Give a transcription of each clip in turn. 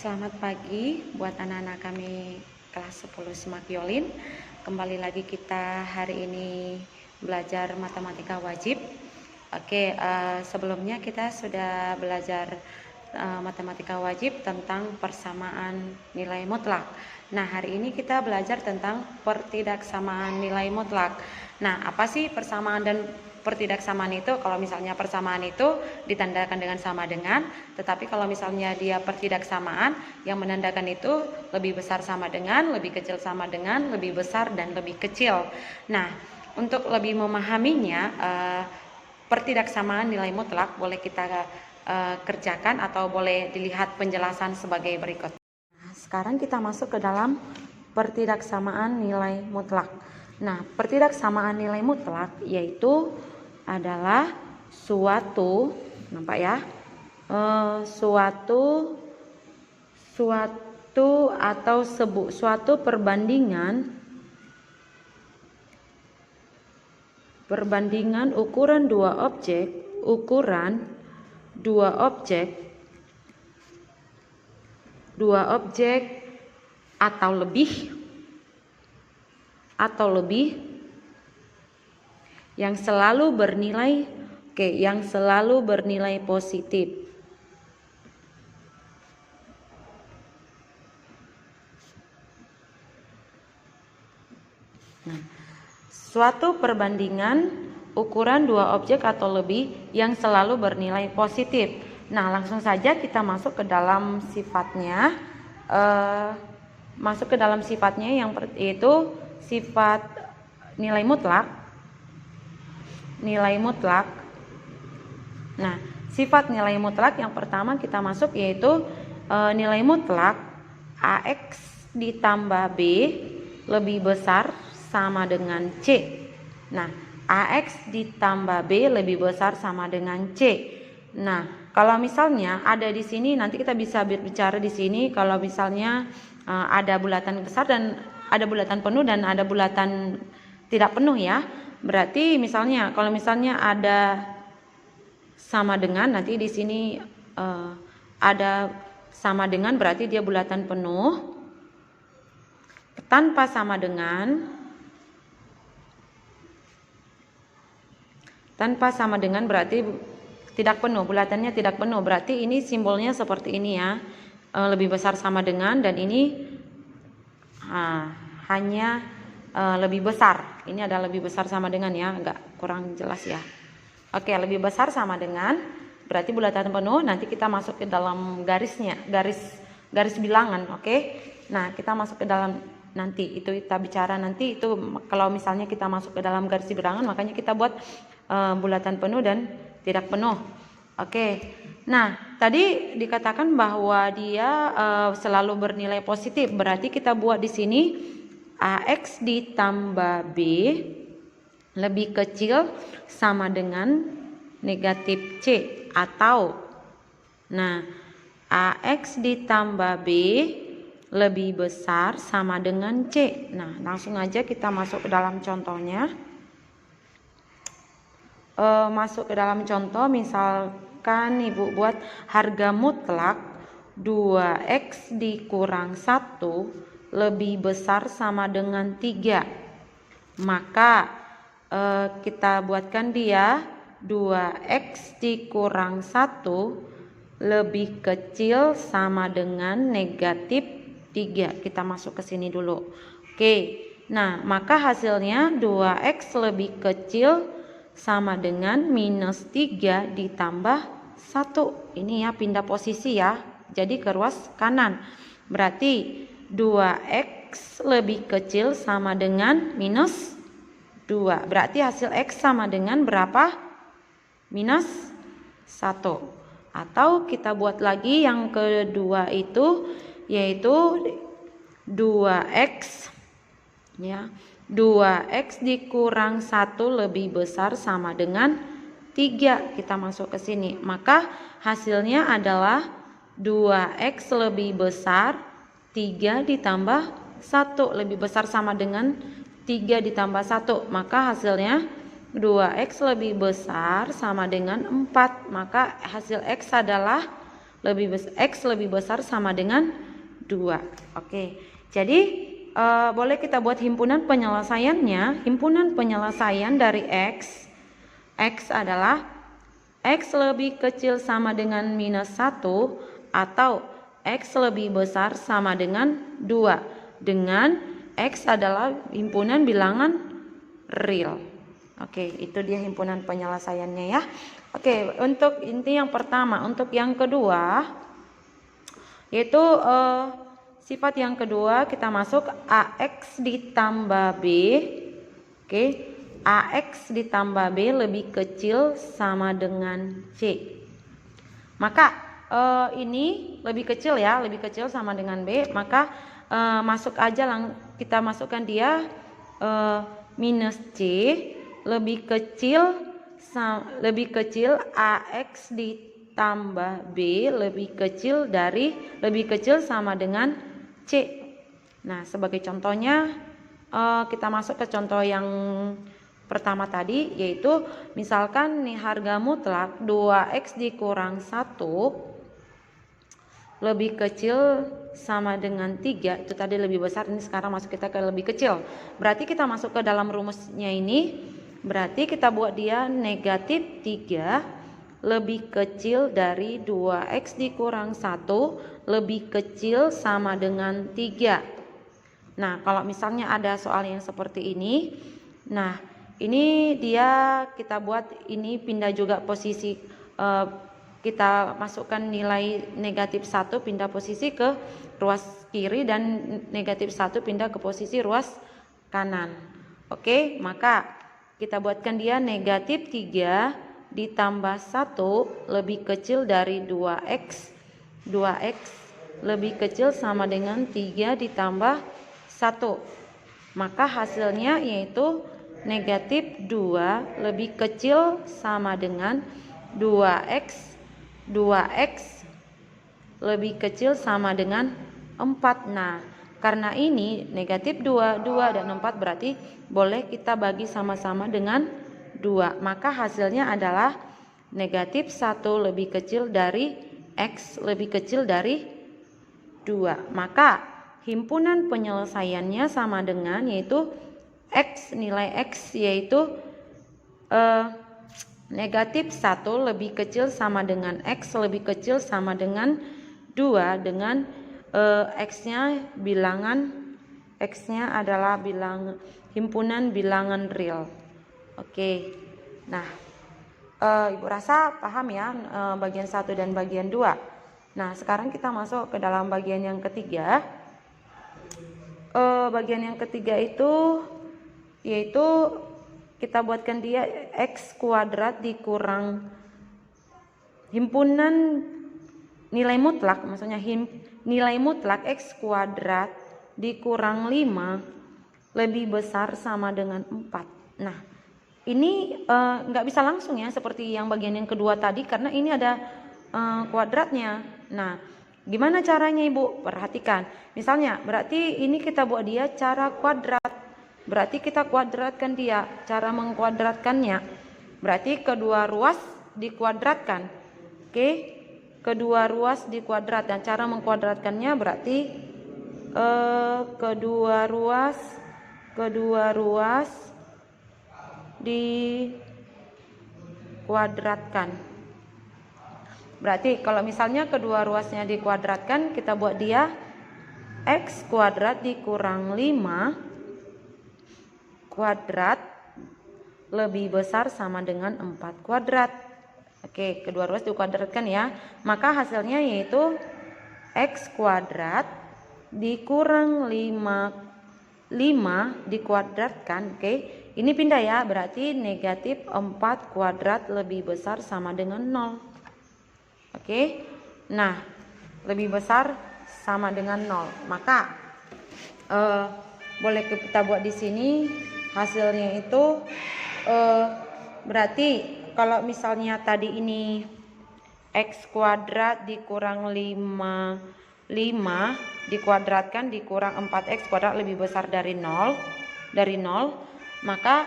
Selamat pagi buat anak-anak kami kelas 10 Simak Yolin. Kembali lagi kita hari ini belajar matematika wajib. Sebelumnya kita sudah belajar matematika wajib tentang persamaan nilai mutlak. Nah, hari ini kita belajar tentang pertidaksamaan nilai mutlak. Nah, apa sih persamaan dan pertidaksamaan itu? Kalau misalnya persamaan itu ditandakan dengan sama dengan, tetapi kalau misalnya dia pertidaksamaan, yang menandakan itu lebih besar sama dengan, lebih kecil sama dengan, lebih besar dan lebih kecil. Nah, untuk lebih memahaminya, pertidaksamaan nilai mutlak boleh kita kerjakan atau boleh dilihat penjelasan sebagai berikut. Nah, sekarang kita masuk ke dalam pertidaksamaan nilai mutlak. Nah, pertidaksamaan nilai mutlak yaitu adalah suatu, nampak ya, suatu atau suatu perbandingan ukuran dua objek atau lebih yang selalu bernilai positif. Nah, suatu perbandingan ukuran dua objek atau lebih yang selalu bernilai positif. Nah, langsung saja kita masuk ke dalam sifatnya. Yang yaitu sifat nilai mutlak. Nah, sifat nilai mutlak yang pertama kita masuk yaitu nilai mutlak AX ditambah B lebih besar sama dengan C. Nah, AX ditambah B lebih besar sama dengan C. Nah, kalau misalnya ada di sini, nanti kita bisa bicara di sini kalau misalnya ada bulatan besar dan ada bulatan penuh dan ada bulatan tidak penuh ya. Berarti misalnya kalau misalnya ada sama dengan, nanti di sini ada sama dengan berarti dia bulatan penuh. Tanpa sama dengan berarti tidak penuh, bulatannya tidak penuh. Berarti ini simbolnya seperti ini ya, lebih besar sama dengan, dan ini hanya lebih besar. Ini ada lebih besar sama dengan ya, agak kurang jelas ya. Oke, lebih besar sama dengan berarti bulatan penuh. Nanti kita masuk ke dalam garisnya, garis bilangan. Oke. Nah, kita masuk ke dalam, nanti itu kita bicara nanti itu kalau misalnya kita masuk ke dalam garis bilangan, makanya kita buat bulatan penuh dan tidak penuh. Oke. Nah, tadi dikatakan bahwa dia selalu bernilai positif. Berarti kita buat di sini AX ditambah B lebih kecil sama dengan negatif C, atau nah AX ditambah B lebih besar sama dengan C. Nah, langsung aja kita masuk ke dalam contohnya. Masuk ke dalam contoh, misalkan Ibu buat harga mutlak 2X dikurang 1 lebih besar sama dengan 3. Maka kita buatkan dia 2X dikurang 1 lebih kecil sama dengan negatif 3. Kita masuk ke sini dulu. Oke. Nah, maka hasilnya 2X lebih kecil sama dengan minus 3 ditambah 1. Ini ya, pindah posisi ya. Jadi ke ruas kanan. Berarti 2X lebih kecil sama dengan minus 2. Berarti hasil X sama dengan berapa? Minus 1. Atau kita buat lagi yang kedua itu, yaitu 2X ya. 2X dikurang 1 lebih besar sama dengan 3. Kita masuk ke sini. Maka hasilnya adalah 2X lebih besar 3 ditambah 1 lebih besar sama dengan 3 ditambah 1. Maka hasilnya 2X lebih besar sama dengan 4. Maka hasil X adalah X lebih besar sama dengan 2. Oke, jadi boleh kita buat himpunan penyelesaiannya. Himpunan penyelesaian dari X adalah X lebih kecil sama dengan minus 1 atau X lebih besar sama dengan 2 dengan X adalah himpunan bilangan real. Oke, itu dia himpunan penyelesaiannya ya. Oke, untuk inti yang pertama. Untuk yang kedua yaitu sifat yang kedua kita masuk AX ditambah B. Oke, AX ditambah B lebih kecil sama dengan C. Maka ini lebih kecil ya, lebih kecil sama dengan B. Maka masuk aja kita masukkan dia minus C lebih kecil AX ditambah B lebih kecil sama dengan C. Nah, sebagai contohnya kita masuk ke contoh yang pertama tadi, yaitu misalkan nih harga mutlak 2X dikurang 1 lebih kecil sama dengan 3. Itu tadi lebih besar, ini sekarang masuk kita ke lebih kecil. Berarti kita masuk ke dalam rumusnya ini, berarti kita buat dia negatif 3 lebih kecil dari 2X dikurang 1 lebih kecil sama dengan 3. Nah, kalau misalnya ada soal yang seperti ini, nah ini dia kita buat ini pindah juga posisi, kita masukkan nilai negatif 1 pindah posisi ke ruas kiri dan negatif 1 pindah ke posisi ruas kanan. Oke, maka kita buatkan dia negatif 3 ditambah 1 lebih kecil dari 2X. 2X lebih kecil sama dengan 3 ditambah 1. Maka hasilnya yaitu negatif 2 lebih kecil sama dengan 2X. 2X lebih kecil sama dengan 4. Nah, karena ini negatif 2, 2 dan 4 berarti boleh kita bagi sama-sama dengan 2. Maka hasilnya adalah negatif 1 lebih kecil dari X lebih kecil dari 2. Maka himpunan penyelesaiannya sama dengan yaitu X, nilai X yaitu negatif 1 lebih kecil sama dengan X lebih kecil sama dengan 2 dengan X-nya adalah himpunan bilangan real. Oke. Nah, Ibu rasa paham ya bagian 1 dan bagian 2. Nah, sekarang kita masuk ke dalam bagian yang ketiga. Bagian yang ketiga itu yaitu kita buatkan dia X kuadrat dikurang himpunan nilai mutlak, maksudnya nilai mutlak X kuadrat dikurang 5 lebih besar sama dengan 4. Nah, ini nggak bisa langsung ya seperti yang bagian yang kedua tadi karena ini ada kuadratnya. Nah, gimana caranya Ibu? Perhatikan. Misalnya, berarti ini kita buat dia cara kuadrat. Berarti kita kuadratkan dia. Cara mengkuadratkannya berarti kedua ruas dikuadratkan. Oke, kedua ruas dikuadrat. Dan cara mengkuadratkannya berarti kedua ruas dikuadratkan. Berarti kalau misalnya kedua ruasnya dikuadratkan, kita buat dia X kuadrat dikurang 5 kuadrat lebih besar sama dengan 4 kuadrat. Oke, kedua ruas dikuadratkan ya. Maka hasilnya yaitu X kuadrat dikurang 5 dikuadratkan. Oke, ini pindah ya, berarti negatif 4 kuadrat lebih besar sama dengan 0. Oke, nah lebih besar sama dengan 0. Maka boleh kita buat di sini hasilnya itu berarti kalau misalnya tadi ini X kuadrat dikurang 5 dikuadratkan dikurang 4X kuadrat lebih besar dari 0, maka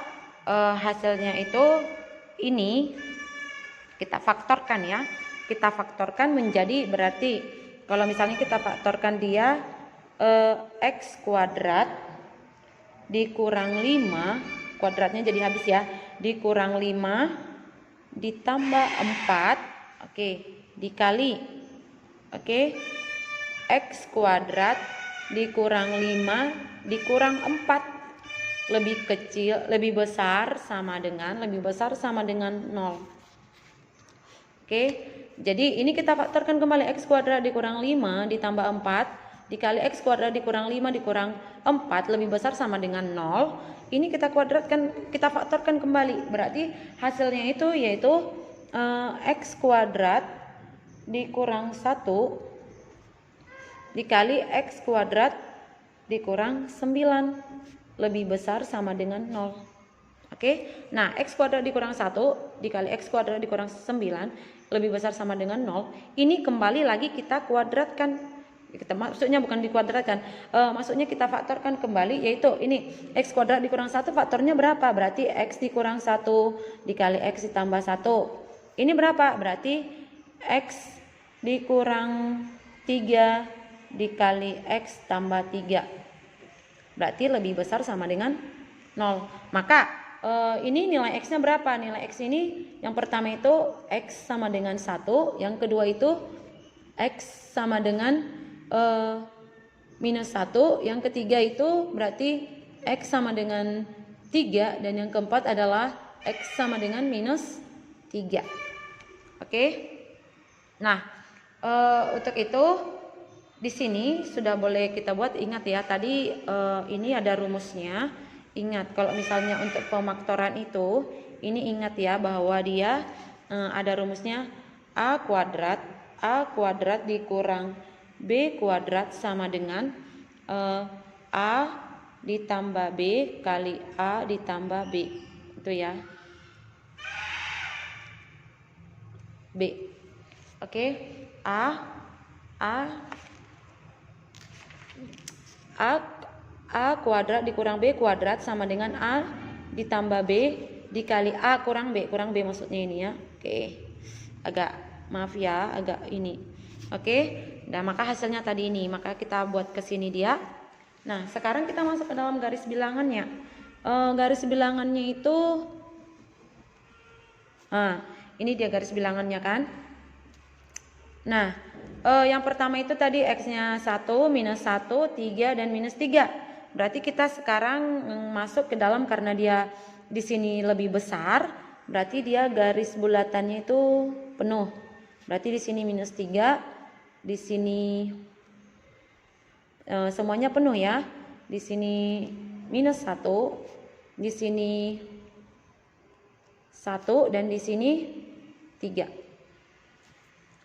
hasilnya itu ini kita faktorkan ya. kita faktorkan menjadi, berarti kalau misalnya kita faktorkan dia x kuadrat dikurang 5, kuadratnya jadi habis ya, dikurang 5 ditambah 4, oke, dikali, oke, x kuadrat dikurang 5 dikurang 4 lebih kecil, lebih besar sama dengan 0. Oke, jadi ini kita faktorkan kembali, x kuadrat dikurang 5 ditambah 4 dikali x kuadrat dikurang 5 dikurang 4 lebih besar sama dengan 0. Ini kita kuadratkan, kita faktorkan kembali, berarti hasilnya itu yaitu x kuadrat dikurang 1 dikali x kuadrat dikurang 9 lebih besar sama dengan 0. Oke, nah x kuadrat dikurang 1 dikali x kuadrat dikurang 9 lebih besar sama dengan 0. Ini kembali lagi kita kuadratkan, maksudnya bukan dikuadratkan, maksudnya kita faktorkan kembali, yaitu ini x kuadrat dikurang 1 faktornya berapa? Berarti x dikurang 1 dikali x ditambah 1. Ini berapa? Berarti x dikurang 3 dikali x tambah 3. Berarti lebih besar sama dengan 0. Maka ini nilai x-nya berapa? Nilai x ini yang pertama itu x sama dengan 1, yang kedua itu x sama dengan minus 1, yang ketiga itu berarti x sama dengan 3, dan yang keempat adalah x sama dengan minus 3. Oke. Nah, untuk itu di sini sudah boleh kita buat. Ingat ya, tadi ini ada rumusnya. Ingat kalau misalnya untuk pemaktoran itu, ini ingat ya bahwa dia ada rumusnya a kuadrat dikurang b kuadrat sama dengan a ditambah b kali a ditambah b. Itu ya. B. Oke. A kuadrat dikurang b kuadrat sama dengan a ditambah b dikali a kurang b maksudnya ini ya. Oke, agak maaf ya, agak ini. Oke, nah maka hasilnya tadi ini, maka kita buat ke sini dia. Nah sekarang kita masuk ke dalam garis bilangannya. Garis bilangannya itu, ini dia garis bilangannya kan. Nah yang pertama itu tadi x-nya 1, minus 1, 3, dan minus 3. Berarti kita sekarang masuk ke dalam, karena dia di sini lebih besar, berarti dia garis bulatannya itu penuh. Berarti di sini minus 3, di sini semuanya penuh ya. Di sini minus 1, di sini 1, dan di sini 3.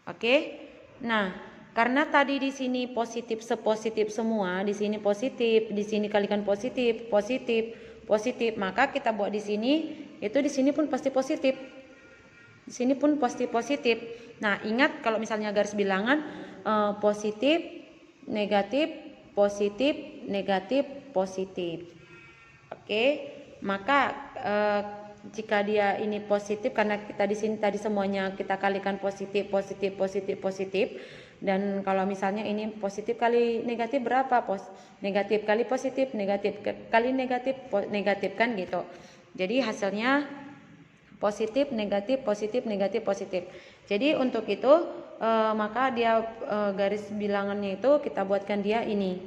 Oke. Nah, karena tadi di sini positif sepositif semua, di sini positif, di sini kalikan positif, maka kita buat di sini itu di sini pun pasti positif. Di sini pun pasti positif. Nah, ingat kalau misalnya garis bilangan positif, negatif, positif, negatif, positif. Oke, maka jika dia ini positif, karena kita di sini tadi semuanya kita kalikan positif, dan kalau misalnya ini positif kali negatif berapa? Negatif kali positif, negatif kali negatif, negatif kan gitu. Jadi hasilnya positif, negatif, positif, negatif, positif. Jadi untuk itu maka dia garis bilangannya itu kita buatkan dia ini.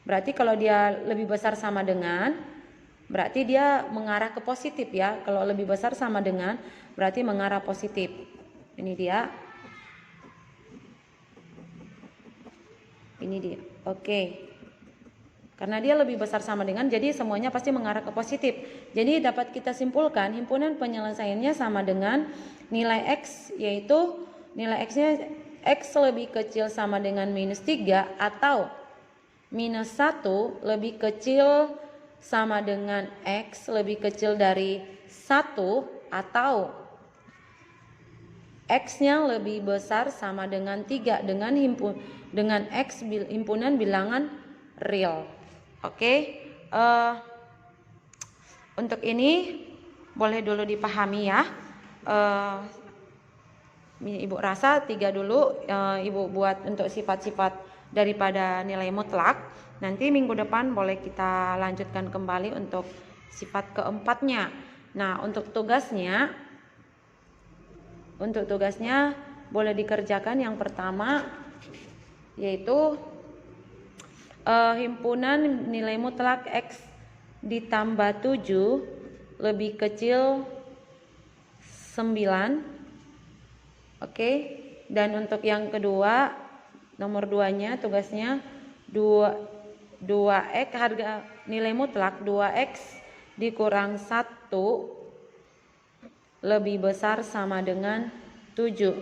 Berarti kalau dia lebih besar sama dengan, berarti dia mengarah ke positif ya. Kalau lebih besar sama dengan, berarti mengarah positif. Ini dia. Ini dia. Oke. Karena dia lebih besar sama dengan, jadi semuanya pasti mengarah ke positif. Jadi dapat kita simpulkan himpunan penyelesaiannya sama dengan nilai x, yaitu nilai x-nya x lebih kecil sama dengan minus 3 atau minus 1 lebih kecil sama dengan x lebih kecil dari 1 atau x-nya lebih besar sama dengan 3 dengan x himpunan bilangan real. Oke. Untuk ini boleh dulu dipahami ya. Ibu rasa 3 dulu Ibu buat untuk sifat-sifat daripada nilai mutlak. Nanti minggu depan boleh kita lanjutkan kembali untuk sifat keempatnya. Nah, untuk tugasnya boleh dikerjakan yang pertama, yaitu himpunan nilai mutlak X ditambah 7 lebih kecil 9. Oke. Dan untuk yang kedua, nomor 2-nya tugasnya 2x harga nilai mutlak 2x dikurang 1 lebih besar sama dengan 7.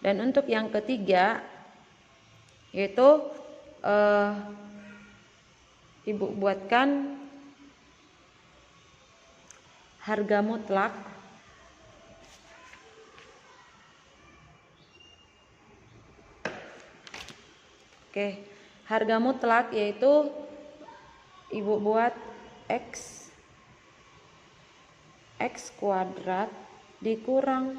Dan untuk yang ketiga, yaitu Ibu buatkan harga mutlak harga mutlak yaitu Ibu buat x kuadrat dikurang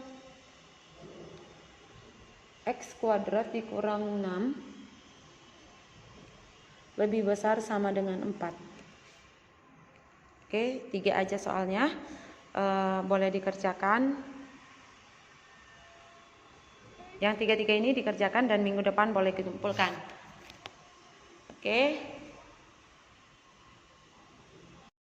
x kuadrat dikurang 6 lebih besar sama dengan 4. Oke, 3 aja soalnya. Boleh dikerjakan. Yang 3-3 ini dikerjakan dan minggu depan boleh dikumpulkan. Oke.